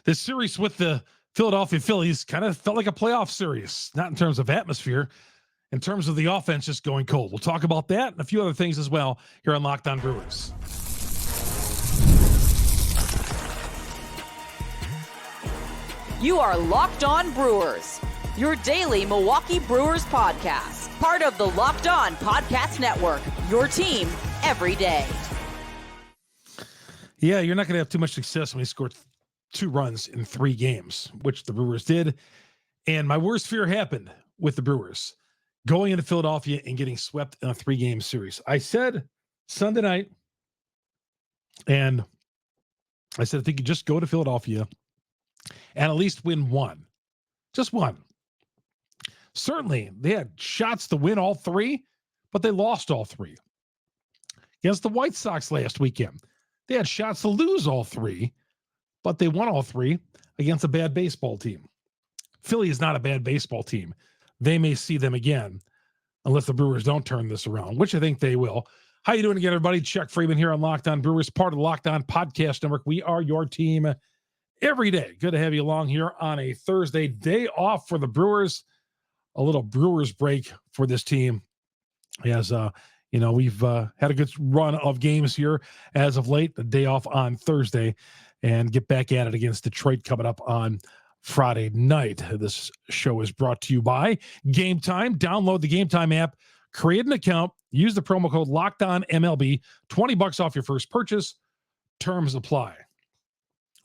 This series with the Philadelphia Phillies kind of felt like a playoff series, not in terms of atmosphere, in terms of the offense just going cold. We'll talk about that and a few other things as well here on Locked On Brewers. You are Locked On Brewers, your daily Milwaukee Brewers podcast. Part of the Locked On Podcast Network, your team every day. Yeah, you're not going to have too much success when you score 2 runs in 3 games, which the Brewers did. And my worst fear happened with the Brewers going into Philadelphia and getting swept in a 3-game series. I said Sunday night, and I said, if they could just go to Philadelphia and at least win one, just one. Certainly, they had shots to win all 3, but they lost all 3. Against the White Sox last weekend, they had shots to lose all 3, but they won all 3 against a bad baseball team. Philly is not a bad baseball team. They may see them again unless the Brewers don't turn this around, which I think they will. How you doing again, everybody? Chuck Freeman here on Locked On Brewers, part of the Locked On Podcast Network. We are your team every day. Good to have you along here on a Thursday, day off for the Brewers. A little Brewers break for this team. As we've had a good run of games here as of late. A day off on Thursday, and get back at it against Detroit coming up on Friday night. This show is brought to you by Game Time. Download the Game Time app, create an account, use the promo code LOCKEDONMLB, $20 off your first purchase. Terms apply.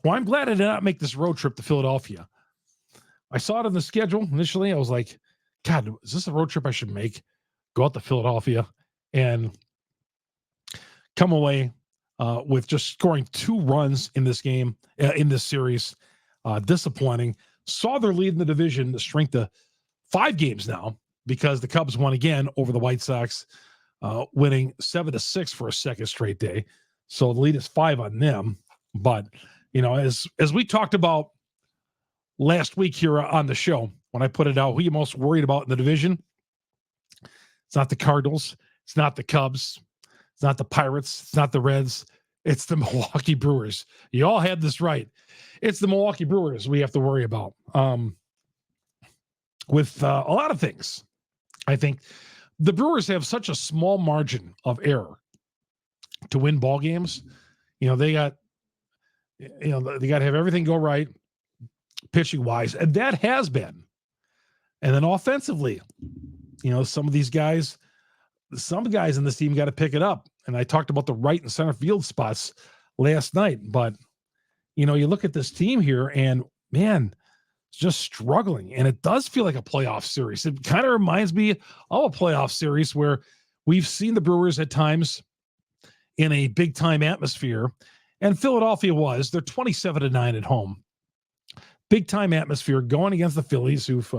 Well, I'm glad I did not make this road trip to Philadelphia. I saw it on the schedule initially. I was like, God, is this a road trip I should make? Go out to Philadelphia and come away with just scoring 2 runs in this game, in this series. Disappointing. Saw their lead in the division to shrink to 5 games now because the Cubs won again over the White Sox, winning 7-6 for a second straight day. So the lead is 5 on them. But, as we talked about last week here on the show, when I put it out, who are you most worried about in the division? It's not the Cardinals. It's not the Cubs. It's not the Pirates. It's not the Reds. It's the Milwaukee Brewers. You all had this right. It's the Milwaukee Brewers we have to worry about with a lot of things. I think the Brewers have such a small margin of error to win ball games. They got to have everything go right pitching wise, and that has been. And then offensively, some guys in this team got to pick it up. And I talked about the right and center field spots last night, but you look at this team here and man, it's just struggling. And it does feel like a playoff series. It kind of reminds me of a playoff series where we've seen the Brewers at times in a big time atmosphere, and Philadelphia they're 27-9 at home. Big time atmosphere going against the Phillies who've,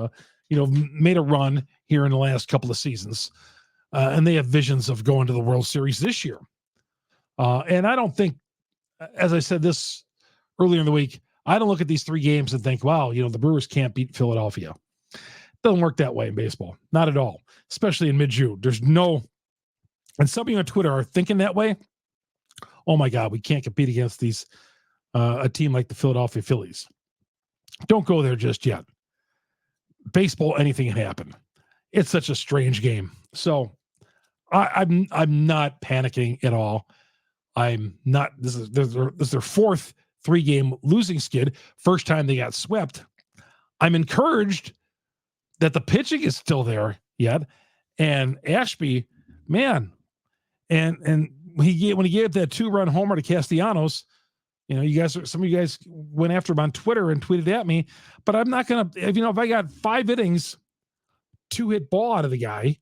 made a run here in the last couple of seasons. And they have visions of going to the World Series this year. And I don't think, as I said this earlier in the week, I don't look at these 3 games and think, wow, the Brewers can't beat Philadelphia. It doesn't work that way in baseball. Not at all, especially in mid-June. And some of you on Twitter are thinking that way. Oh my God, we can't compete against a team like the Philadelphia Phillies. Don't go there just yet. Baseball, anything can happen. It's such a strange game. So I'm not panicking at all. I'm not. This is their 4th 3-game losing skid. First time they got swept. I'm encouraged that the pitching is still there yet. And Ashby, man, and when he gave that 2-run homer to Castellanos, some of you guys went after him on Twitter and tweeted at me, but I'm not going to, if I got 5 innings, 2-hit ball out of the guy,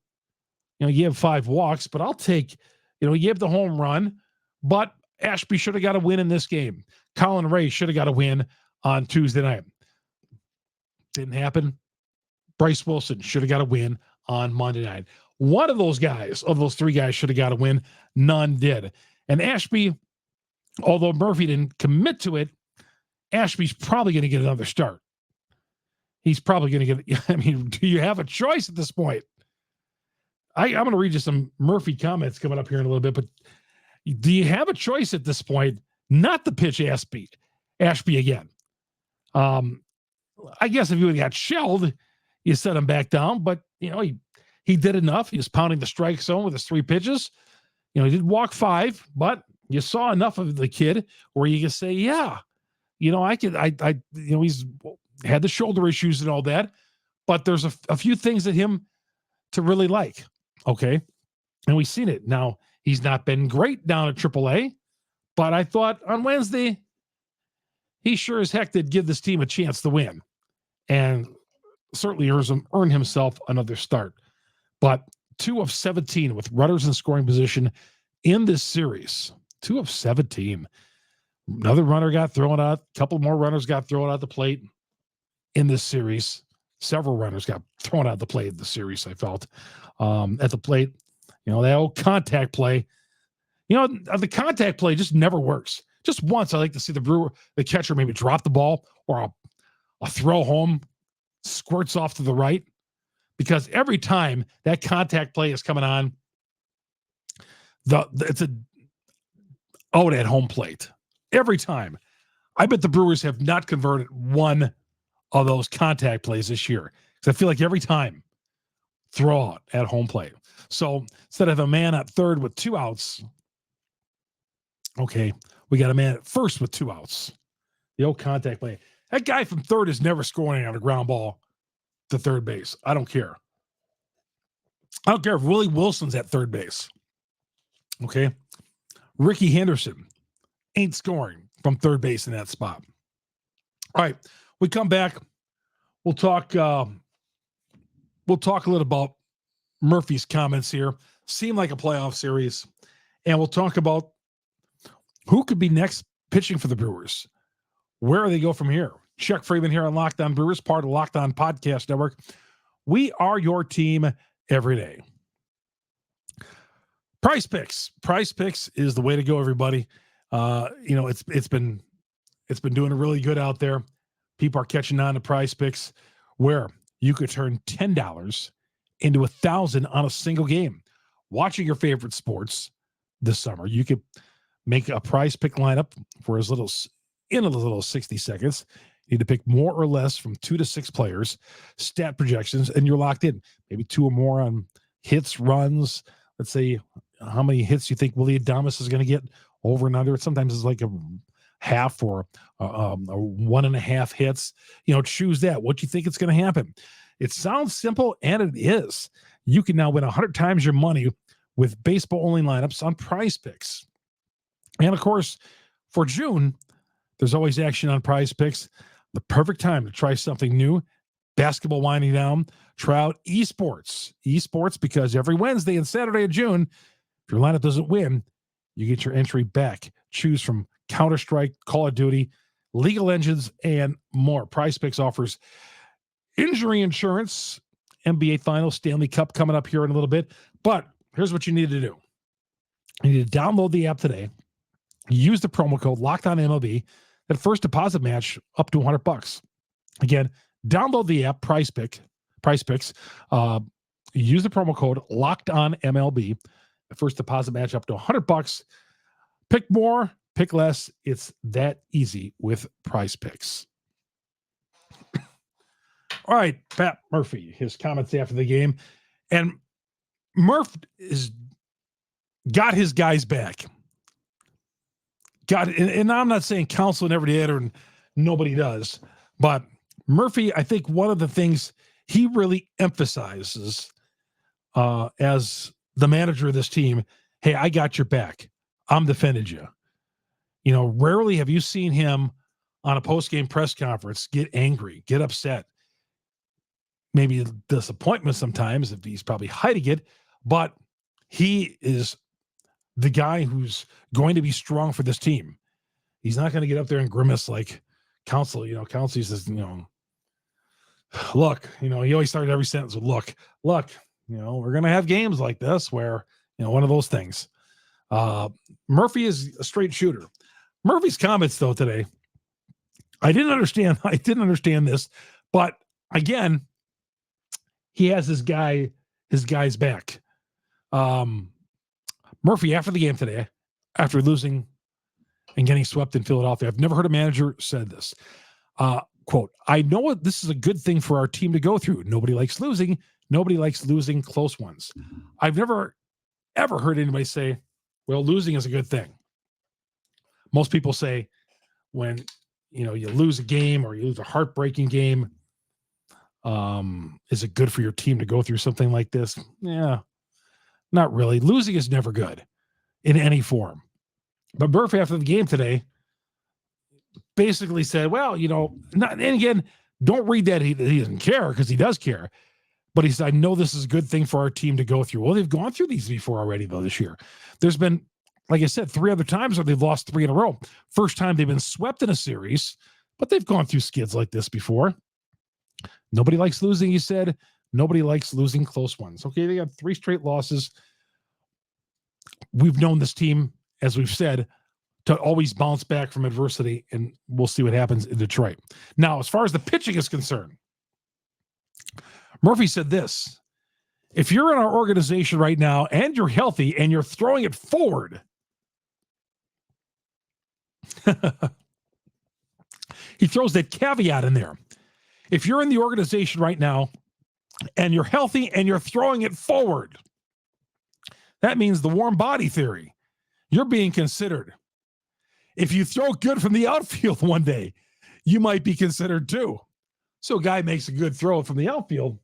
you have 5 walks, but I'll take, he gave the home run, but Ashby should have got a win in this game. Colin Ray should have got a win on Tuesday night. Didn't happen. Bryce Wilson should have got a win on Monday night. One of those 3 guys should have got a win. None did. And Ashby, although Murphy didn't commit to it, Ashby's probably going to get another start. He's probably going to get, do you have a choice at this point? I'm going to read you some Murphy comments coming up here in a little bit, but do you have a choice at this point not to pitch Ashby again? I guess if you got shelled, you set him back down, but he did enough. He was pounding the strike zone with his 3 pitches. He did walk 5, but you saw enough of the kid where you can say, yeah, he's had the shoulder issues and all that, but there's a few things at him to really like. Okay. And we've seen it. Now, he's not been great down at AAA, but I thought on Wednesday, he sure as heck did give this team a chance to win and certainly earn himself another start. But 2 of 17 with runners in scoring position in this series. 2 of 17. Another runner got thrown out. A couple more runners got thrown out the plate in this series. Several runners got thrown out the plate in the series, I felt. At the plate, that old contact play. The contact play just never works. Just once, I like to see the catcher maybe drop the ball or a throw home squirts off to the right, because every time that contact play is coming on, it's a out at home plate. Every time. I bet the Brewers have not converted one of those contact plays this year, because I feel like every time throw out at home plate. So instead of a man at third with 2 outs, okay, we got a man at first with 2 outs. The old contact play. That guy from third is never scoring on a ground ball to third base. I don't care. I don't care if Willie Wilson's at third base. Okay. Ricky Henderson ain't scoring from third base in that spot. All right. We come back. We'll talk a little about Murphy's comments here. Seem like a playoff series. And we'll talk about who could be next pitching for the Brewers. Where do they go from here? Chuck Freeman here on Locked On Brewers, part of the Locked On Podcast Network. We are your team every day. PrizePicks. PrizePicks is the way to go, everybody. It's been doing really good out there. People are catching on to PrizePicks, where you could turn $10 into $1,000 on a single game. Watching your favorite sports this summer, you could make a PrizePick lineup for as little as 60 seconds. You need to pick more or less from 2 to 6 players, stat projections, and you're locked in. Maybe 2 or more on hits, runs. Let's say how many hits you think Willie Adames is going to get, over and under. Sometimes it's like a half or a 1.5 hits. Choose that. What do you think it's going to happen? It sounds simple, and it is. You can now win 100 times your money with baseball-only lineups on PrizePicks. And, of course, for June, there's always action on PrizePicks. The perfect time to try something new. Basketball winding down. Try out esports. Esports, because every Wednesday and Saturday of June, if your lineup doesn't win, you get your entry back. Choose from Counter-Strike, Call of Duty, League of Legends, and more. PrizePicks offers injury insurance. NBA Finals, Stanley Cup coming up here in a little bit. But here's what you need to do. You need to download the app today. Use the promo code LOCKEDONMLB. That first deposit match up to $100. Again, download the app, PrizePicks. Use the promo code LOCKEDONMLB. The first deposit match up to $100. Pick more, pick less. It's that easy with PrizePicks. All right, Pat Murphy, his comments after the game. And Murph got his guys back. And I'm not saying Counsell never did or nobody does, but Murphy, I think one of the things he really emphasizes as the manager of this team, hey, I got your back. I'm defending you. Rarely have you seen him on a post-game press conference get angry, get upset, maybe disappointment sometimes if he's probably hiding it, but he is the guy who's going to be strong for this team. He's not going to get up there and grimace like Counsell. Counsell says, look, he always started every sentence with look, we're going to have games like this where, one of those things. Murphy is a straight shooter. Murphy's comments though today, I didn't understand this, but again, he has his guy's back. Murphy, after the game today, after losing and getting swept in Philadelphia, I've never heard a manager said this. quote, I know this is a good thing for our team to go through. Nobody likes losing. Nobody likes losing close ones. I've never, ever heard anybody say, well, losing is a good thing. Most people say when, you lose a game or you lose a heartbreaking game, is it good for your team to go through something like this? Yeah, not really. Losing is never good in any form. But Murphy, after the game today, basically said, well, and again, don't read that he doesn't care, because he does care. But he said, I know this is a good thing for our team to go through. Well, they've gone through these before already, though, this year. There's been, like I said, 3 other times where they've lost 3 in a row. First time they've been swept in a series, but they've gone through skids like this before. Nobody likes losing, he said. Nobody likes losing close ones. Okay, they got 3 straight losses. We've known this team, as we've said, to always bounce back from adversity, and we'll see what happens in Detroit. Now, as far as the pitching is concerned, Murphy said this: if you're in our organization right now and you're healthy and you're throwing it forward, he throws that caveat in there. If you're in the organization right now and you're healthy and you're throwing it forward, that means the warm body theory. You're being considered. If you throw good from the outfield one day, you might be considered too. So a guy makes a good throw from the outfield.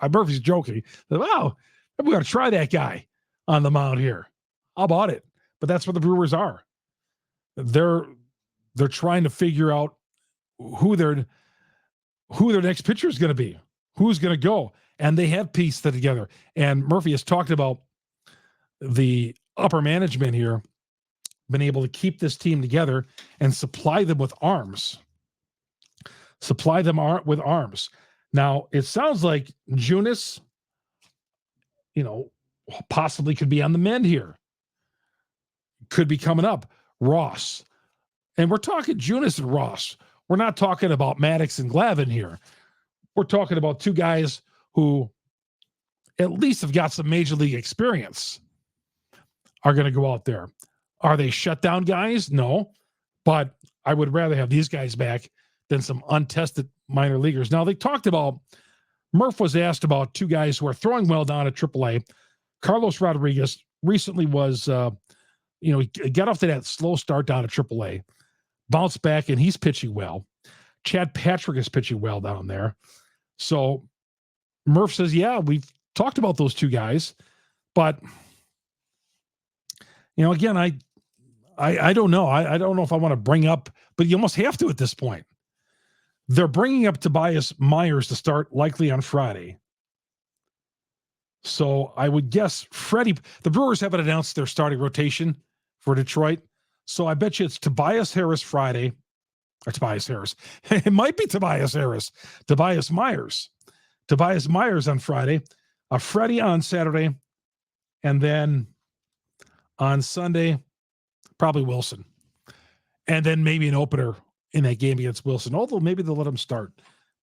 Murphy's joking. Wow, we got to try that guy on the mound here. How about it? But that's what the Brewers are. They're trying to figure out who their next pitcher is going to be, who's going to go, and they have pieced that together. And Murphy has talked about the upper management here been able to keep this team together and supply them with arms. Supply them with arms. Now, it sounds like Junis, possibly could be on the mend here. Could be coming up. Ross. And we're talking Junis and Ross. We're not talking about Maddox and Glavine here. We're talking about 2 guys who at least have got some major league experience, are going to go out there. Are they shutdown guys? No. But I would rather have these guys back than some untested minor leaguers. Now, they talked about, Murph was asked about 2 guys who are throwing well down at AAA. Carlos Rodriguez recently was, he got off to that slow start down at AAA, bounced back, and he's pitching well. Chad Patrick is pitching well down there. So Murph says, yeah, we've talked about those 2 guys, but again, I don't know. I don't know if I want to bring up, but you almost have to at this point. They're bringing up Tobias Myers to start likely on Friday. So I would guess the Brewers haven't announced their starting rotation for Detroit. So I bet you it's Tobias Harris Friday, or Tobias Harris. It might be Tobias Harris. Tobias Myers. Tobias Myers on Friday, Freddie on Saturday, and then on Sunday, probably Wilson. And then maybe an opener in that game against Wilson, although maybe they'll let him start,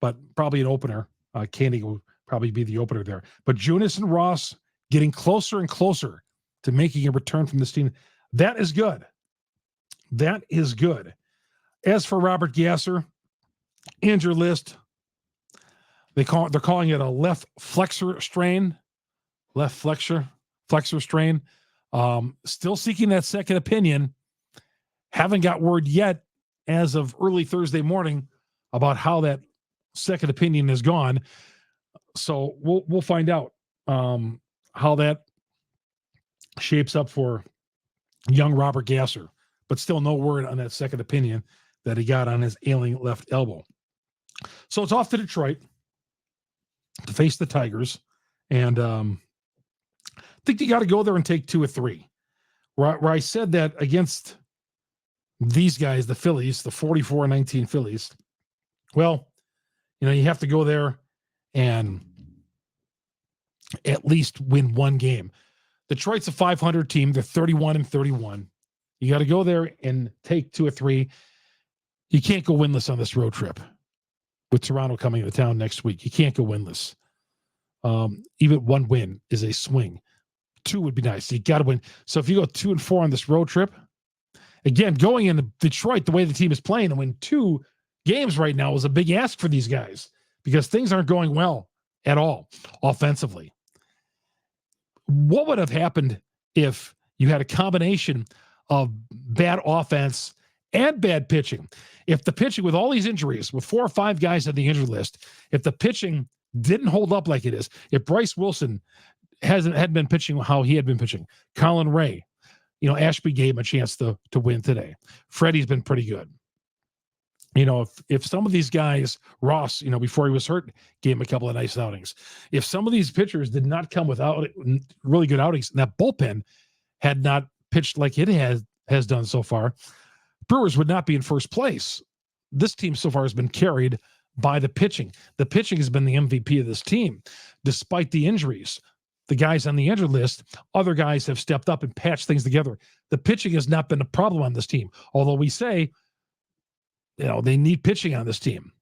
but probably an opener. Candy will probably be the opener there. But Junis and Ross getting closer and closer to making a return from this team. That is good. That is good. As for Robert Gasser, injured list, they're calling it a left flexor strain. Left flexor strain. Still seeking that second opinion. Haven't got word yet as of early Thursday morning about how that second opinion has gone. So we'll find out how that shapes up for young Robert Gasser, but still no word on that second opinion that he got on his ailing left elbow. So it's off to Detroit to face the Tigers. And I think you got to go there and take 2 or 3. Where I said that against these guys, the Phillies, the 44-19 Phillies, well, you have to go there and at least win 1 game. Detroit's a 500 team. They're 31-31. You got to go there and take 2 or 3. You can't go winless on this road trip with Toronto coming to town next week. You can't go winless. Even 1 win is a swing. 2 would be nice. You got to win. So if you go 2-4 on this road trip, again, going into Detroit, the way the team is playing, and win 2 games right now is a big ask for these guys because things aren't going well at all offensively. What would have happened if you had a combination of bad offense and bad pitching? If the pitching, with all these injuries, with 4 or 5 guys on the injury list, if the pitching didn't hold up like it is, if Bryce Wilson hadn't been pitching how he had been pitching, Colin Ray, Ashby gave him a chance to win today. Freddie's been pretty good. If some of these guys, Ross, before he was hurt, gave him a couple of nice outings. If some of these pitchers did not come without really good outings, and that bullpen had not pitched like it has done so far, Brewers would not be in first place. This team so far has been carried by the pitching. The pitching has been the MVP of this team, despite the injuries. The guys on the injury list, other guys have stepped up and patched things together. The pitching has not been a problem on this team, although we say, they need pitching on this team.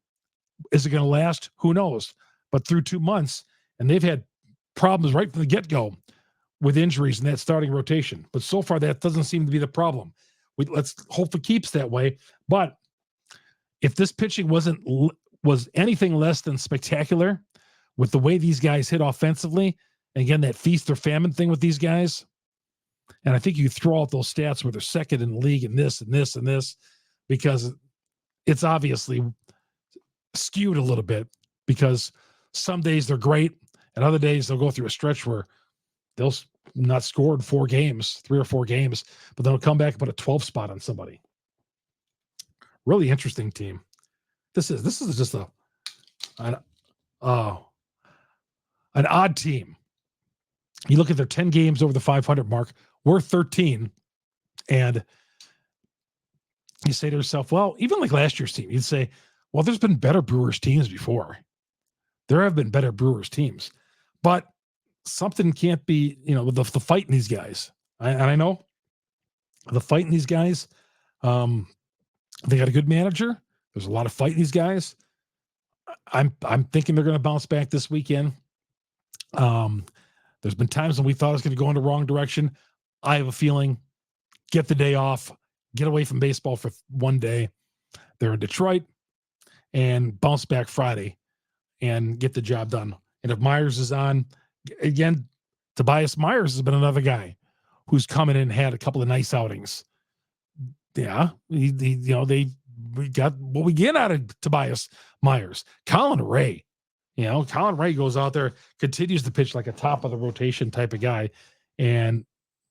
Is it going to last? Who knows? But through 2 months, and they've had problems right from the get-go with injuries in that starting rotation. But so far, that doesn't seem to be the problem. Let's hope it keeps that way. But if this pitching was anything less than spectacular with the way these guys hit offensively, and again, that feast or famine thing with these guys, and I think you throw out those stats where they're second in the league and this and this and this, because it's obviously skewed a little bit, because some days they're great and other days they'll go through a stretch where they'll not score in 4 games, 3 or 4 games, but they'll come back and put a 12 spot on somebody. Really interesting team. This is just an odd team. You look at their 10 games over the 500 mark, we're 13, and you say to yourself, well, even like last year's team, you'd say, well, there's been better Brewers teams before. There have been better Brewers teams, but something can't be, with the fight in these guys. I know the fight in these guys, they got a good manager. There's a lot of fight in these guys. I'm thinking they're going to bounce back this weekend. There's been times when we thought it was going to go in the wrong direction. I have a feeling, get the day off, get away from baseball for 1 day. They're in Detroit, and bounce back Friday and get the job done. And if Myers is on, again, Tobias Myers has been another guy who's come in and had a couple of nice outings. Yeah, we got what we get out of Tobias Myers. Colin Ray. Colin Ray goes out there, continues to pitch like a top of the rotation type of guy, and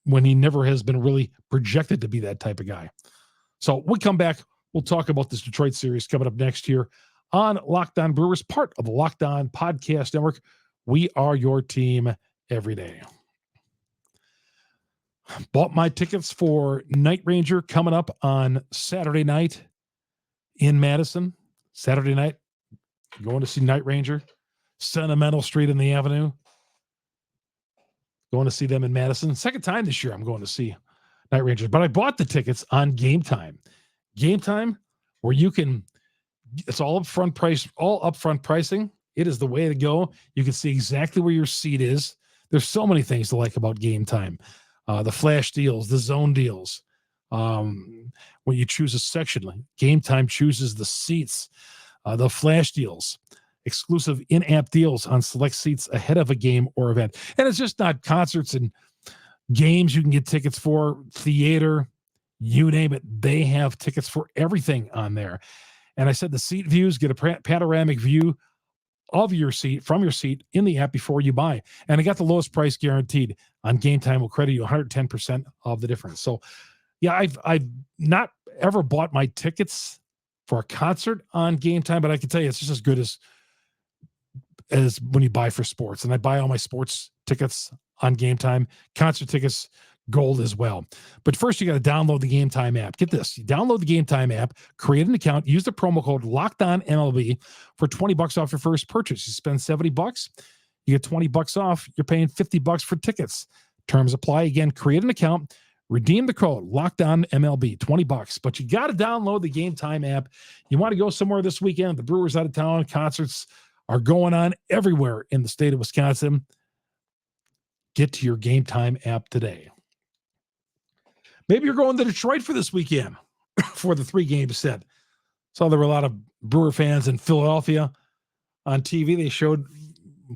when he never has been really projected to be that type of guy. So we come back, we'll talk about this Detroit series coming up next year on Locked On Brewers, part of the Locked On Podcast Network. We are your team every day. Bought my tickets for Night Ranger coming up on Saturday night in Madison. Saturday night, going to see Night Ranger. Sentimental Street in the Avenue. Going to see them in Madison. Second time this year I'm going to see Night Rangers. But I bought the tickets on Game Time. Game Time, where it's all upfront pricing. It is the way to go. You can see exactly where your seat is. There's so many things to like about Game Time. The flash deals, the zone deals. When you choose a section, Game Time chooses the seats. The flash deals. Exclusive in-app deals on select seats ahead of a game or event. And it's just not concerts and games you can get tickets for, theater, you name it. They have tickets for everything on there. And I said the seat views, get a panoramic view of your seat, from your seat in the app before you buy. And I got the lowest price guaranteed on Game Time. Will credit you 110% of the difference. So yeah, I've not ever bought my tickets for a concert on Game Time, but I can tell you it's just as good as when you buy for sports. And I buy all my sports tickets on Game Time, concert tickets, gold as well. But first, you got to download the Game Time app. Get this. You download the Game Time app, create an account, use the promo code LOCKEDONMLB for $20 off your first purchase. You spend $70, you get $20 off. You're paying $50 for tickets. Terms apply. Again, create an account, redeem the code LOCKEDONMLB, $20. But you got to download the Game Time app. You want to go somewhere this weekend, the Brewers out of town, concerts are going on everywhere in the state of Wisconsin. Get to your Game Time app today. Maybe you're going to Detroit for this weekend for the 3-game set. Saw there were a lot of Brewer fans in Philadelphia on TV. They showed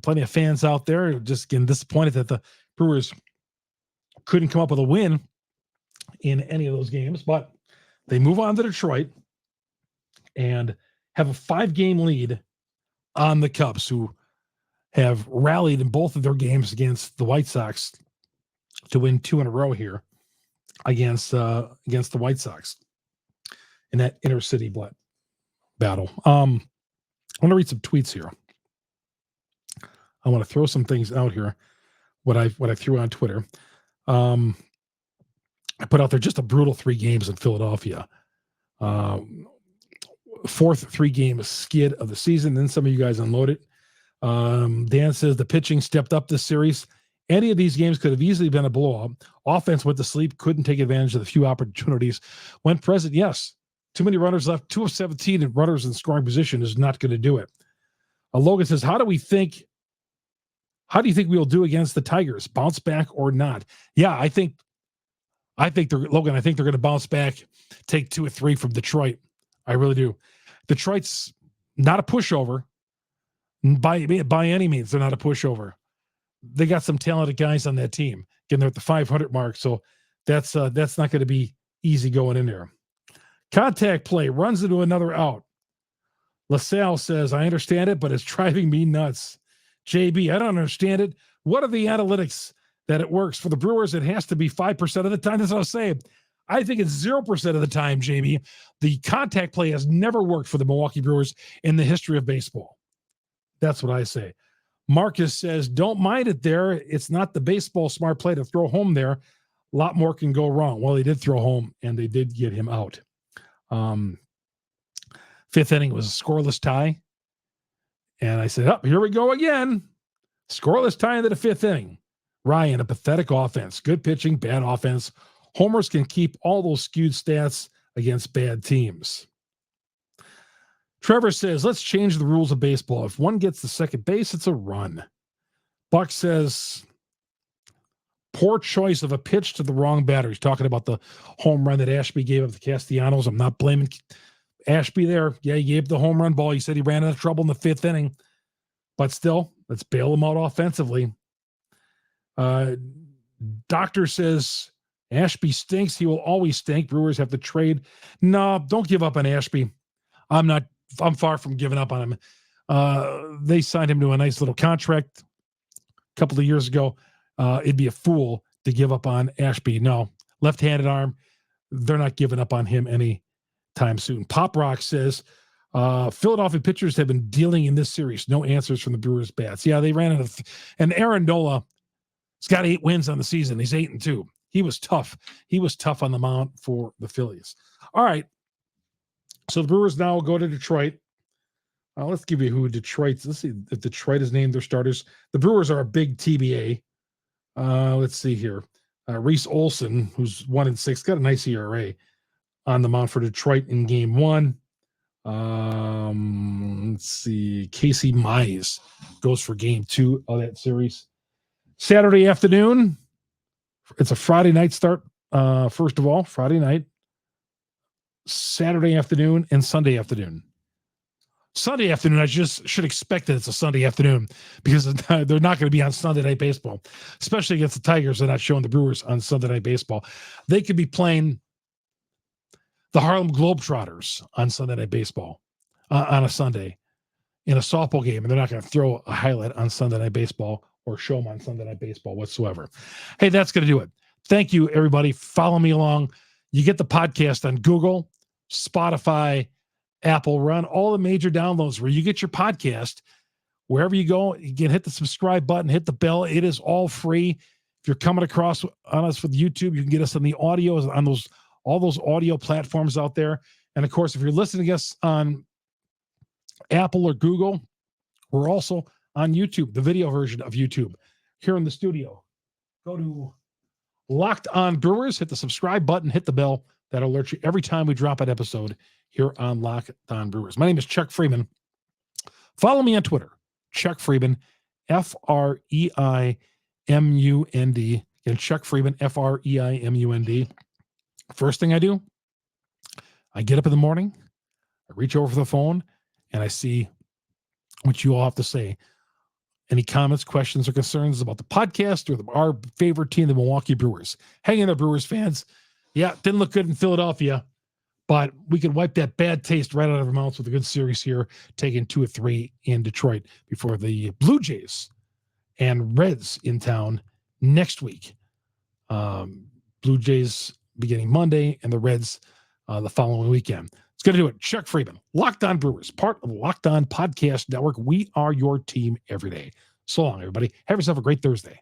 plenty of fans out there just getting disappointed that the Brewers couldn't come up with a win in any of those games, but they move on to Detroit and have a 5-game lead on the Cubs, who have rallied in both of their games against the White Sox to win 2 in a row here against the White Sox in that intercity battle. I want to read some tweets here. I want to throw some things out here. What I threw on Twitter. I put out there just a brutal 3 games in Philadelphia. 4th 3-game skid of the season. Then some of you guys unloaded. Dan says the pitching stepped up this series. Any of these games could have easily been a blowout. Offense went to sleep, couldn't take advantage of the few opportunities when present. Yes, too many runners left. 2 of 17 and runners in scoring position is not going to do it. Logan says, how do you think we'll do against the Tigers? Bounce back or not? Yeah, I think they're going to bounce back, take 2 or 3 from Detroit. I really do. Detroit's not a pushover by any means. They're not a pushover. They got some talented guys on that team. Again, they're at the 500 mark, so that's not going to be easy going in there. Contact play runs into another out. LaSalle says, I understand it, but it's driving me nuts. JB, I don't understand it. What are the analytics that it works? For the Brewers, it has to be 5% of the time. That's what I was saying. I think it's 0% of the time, JB. The contact play has never worked for the Milwaukee Brewers in the history of baseball. That's what I say. Marcus says, don't mind it there. It's not the baseball smart play to throw home there. A lot more can go wrong. Well, they did throw home, and they did get him out. 5th inning was a scoreless tie. And I said, here we go again. Scoreless tie into the 5th inning. Ryan, a pathetic offense. Good pitching, bad offense. Homers can keep all those skewed stats against bad teams. Trevor says, let's change the rules of baseball. If one gets to second base, it's a run. Buck says, poor choice of a pitch to the wrong batter. He's talking about the home run that Ashby gave up to Castellanos. I'm not blaming Ashby there. Yeah, he gave the home run ball. He said he ran into trouble in the 5th inning. But still, let's bail him out offensively. Doctor says, Ashby stinks. He will always stink. Brewers have to trade. No, don't give up on Ashby. I'm far from giving up on him. They signed him to a nice little contract a couple of years ago. It'd be a fool to give up on Ashby. No, left-handed arm. They're not giving up on him anytime soon. Pop Rock says, Philadelphia pitchers have been dealing in this series. No answers from the Brewers bats. Yeah, they ran into and Aaron Nola has got 8 wins on the season. He's 8-2. He was tough. He was tough on the mound for the Phillies. All right. So the Brewers now go to Detroit. Let's give you who Detroit's. Let's see if Detroit has named their starters. The Brewers are a big TBA. Let's see here. Reese Olson, who's 1-6, got a nice ERA on the mound for Detroit in game 1. Let's see. Casey Mize goes for game 2 of that series. Saturday afternoon. It's a Friday night start. First of all, Friday night, Saturday afternoon, and Sunday afternoon. Sunday afternoon, I just should expect that it's a Sunday afternoon because they're not going to be on Sunday Night Baseball, especially against the Tigers. They're not showing the Brewers on Sunday Night Baseball. They could be playing the Harlem Globetrotters on Sunday Night Baseball on a Sunday in a softball game, and they're not going to throw a highlight on Sunday Night Baseball or show them on Sunday Night Baseball whatsoever. Hey, that's going to do it. Thank you, everybody. Follow me along. You get the podcast on Google, Spotify, Apple. Run all the major downloads where you get your podcast. Wherever you go, you can hit the subscribe button, hit the bell. It is all free. If you're coming across on us with YouTube, you can get us on the audio, on all those audio platforms out there. And of course, if you're listening to us on Apple or Google, we're also on YouTube, the video version of YouTube here in the studio. Go to Locked On Brewers, hit the subscribe button, hit the bell. That'll alert you every time we drop an episode here on Locked On Brewers. My name is Chuck Freeman. Follow me on Twitter, Chuck Freeman, F-R-E-I-M-U-N-D. Again, Chuck Freeman, F-R-E-I-M-U-N-D. First thing I do, I get up in the morning, I reach over the phone and I see what you all have to say. Any comments, questions, or concerns about the podcast or our favorite team, the Milwaukee Brewers? Hang in there, Brewers fans. Yeah, didn't look good in Philadelphia, but we could wipe that bad taste right out of our mouths with a good series here, taking 2 or 3 in Detroit before the Blue Jays and Reds in town next week. Blue Jays beginning Monday and the Reds the following weekend. It's going to do it. Chuck Freeman, Locked On Brewers, part of the Locked On Podcast Network. We are your team every day. So long, everybody. Have yourself a great Thursday.